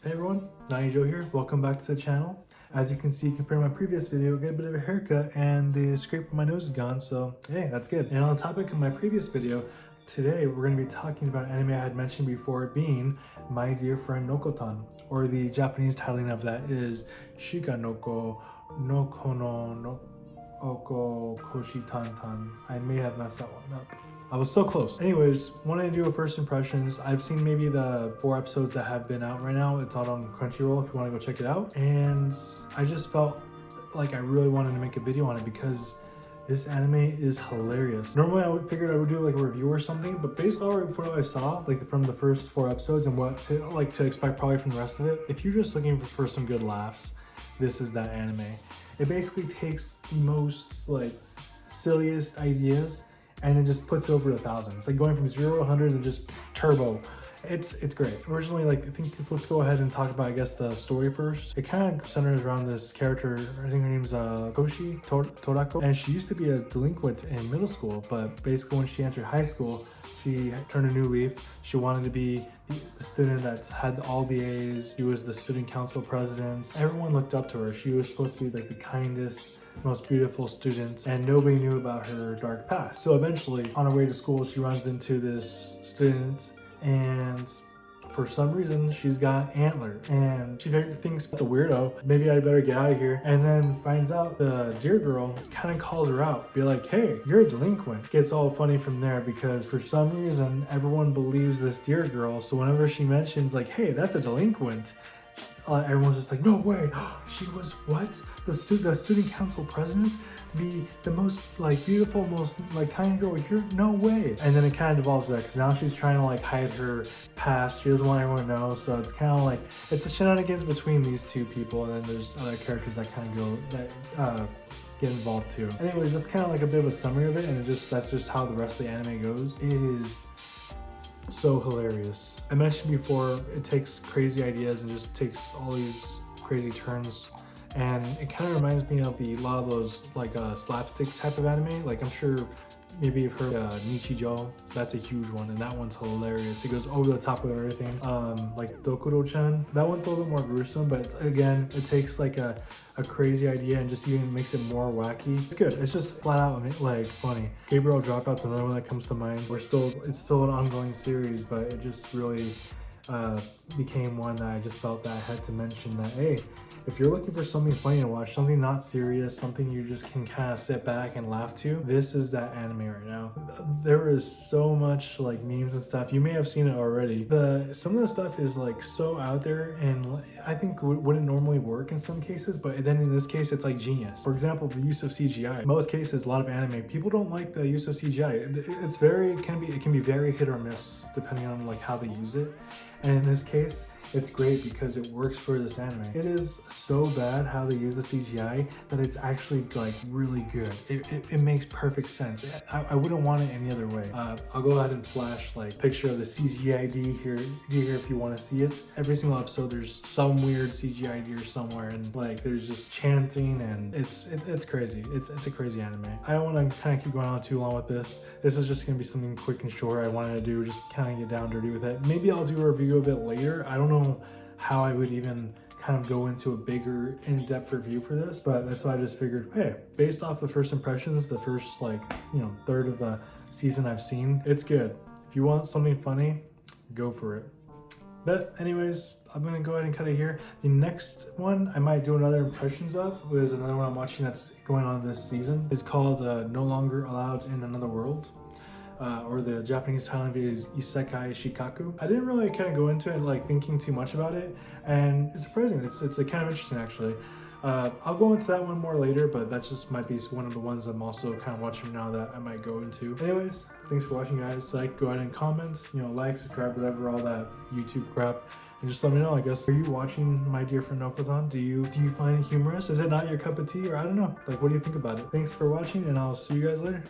Hey everyone, Nani Joe here. Welcome back to the channel. As you can see, compared to my previous video, I got a bit of a haircut and the scrape on my nose is gone, so hey, that's good. And on the topic of my previous video, today we're going to be talking about an anime I had mentioned before, being My Dear Friend Nokotan, or the Japanese titling of that is Shiganoko no Kono no Oko Koshi Tantan. I may have messed that one up. I was so close. Anyways, wanted to do a first impressions. I've seen maybe the 4 episodes that have been out right now. It's out on Crunchyroll if you want to go check it out. And I just felt like I really wanted to make a video on it because this anime is hilarious. Normally I figured I would do like a review or something, but based on what I saw, like from the first 4 episodes and what to expect probably from the rest of it, if you're just looking for some good laughs, this is that anime. It basically takes the most like silliest ideas and it just puts it over 1,000. It's like going from 0 to 100 and just turbo. It's great. Originally, like, I think let's go ahead and talk about, I guess, the story first. It kind of centers around this character. I think her name's Koshi Torako, and she used to be a delinquent in middle school, but basically when she entered high school, she turned a new leaf. She wanted to be the student that had all the A's. She was the student council president. Everyone looked up to her. She was supposed to be like the kindest, most beautiful student, and nobody knew about her dark past. So eventually, on her way to school, she runs into this student, and for some reason, she's got antlers, and she thinks it's a weirdo. Maybe I better get out of here. And then finds out the dear girl kind of calls her out, be like, hey, you're a delinquent. Gets all funny from there because for some reason, everyone believes this dear girl. So whenever she mentions like, hey, that's a delinquent, everyone's just like, no way, she was what? The student council president? The most like beautiful, most like kind girl here? No way. And then it kind of devolves to that because now she's trying to like hide her past. She doesn't want everyone to know. So it's kind of like, it's the shenanigans between these two people, and then there's other characters that kind of get involved too. Anyways, that's kind of like a bit of a summary of it, and that's just how the rest of the anime goes. It is so hilarious. I mentioned before, it takes crazy ideas and just takes all these crazy turns, and it kind of reminds me of a lot of those like slapstick type of anime. Like, I'm sure maybe you've heard Nichijou. That's a huge one, and that one's hilarious. It goes over the top of everything. Like Dokuro-chan, that one's a little bit more gruesome, but again, it takes like a crazy idea and just even makes it more wacky. It's good. It's just flat out like funny. Gabriel Dropout's another one that comes to mind. It's still an ongoing series, but it just really became one that I just felt that I had to mention that, hey, if you're looking for something funny to watch, something not serious, something you just can kind of sit back and laugh to, this is that anime right now. There is so much like memes and stuff. You may have seen it already. Some of the stuff is like so out there, and I think wouldn't normally work in some cases, but then in this case, it's like genius. For example, the use of CGI. In most cases, a lot of anime, people don't like the use of CGI. It can be very hit or miss depending on like how they use it. And in this case, it's great because it works for this anime. It is so bad how they use the CGI that it's actually like really good. It makes perfect sense. I wouldn't want it any other way. I'll go ahead and flash like picture of the CGID here if you want to see it. Every single episode there's some weird CGID or somewhere, and like there's just chanting, and it's crazy. It's a crazy anime. I don't want to kind of keep going on too long with this. This is just gonna be something quick and short I wanted to do, just kind of get down dirty with it. Maybe I'll do a review of it later. I don't know how I would even kind of go into a bigger in-depth review for this, but that's why I just figured, hey, based off the first impressions, the first like, third of the season I've seen, it's good. If you want something funny, go for it. But anyways, I'm gonna go ahead and cut it here. The next one I might do another impressions of is another one I'm watching that's going on this season. It's called No Longer Allowed in Another World. Or the Japanese title of it is Isekai Shikaku. I didn't really kind of go into it like thinking too much about it, and it's surprising. It's kind of interesting actually. I'll go into that one more later, but that just might be one of the ones I'm also kind of watching now that I might go into. Anyways, thanks for watching, guys. Like, go ahead and comment, like, subscribe, whatever, all that YouTube crap. And just let me know, I guess, are you watching My Dear Friend Nokotan? Do you find it humorous? Is it not your cup of tea? Or I don't know. Like, what do you think about it? Thanks for watching, and I'll see you guys later.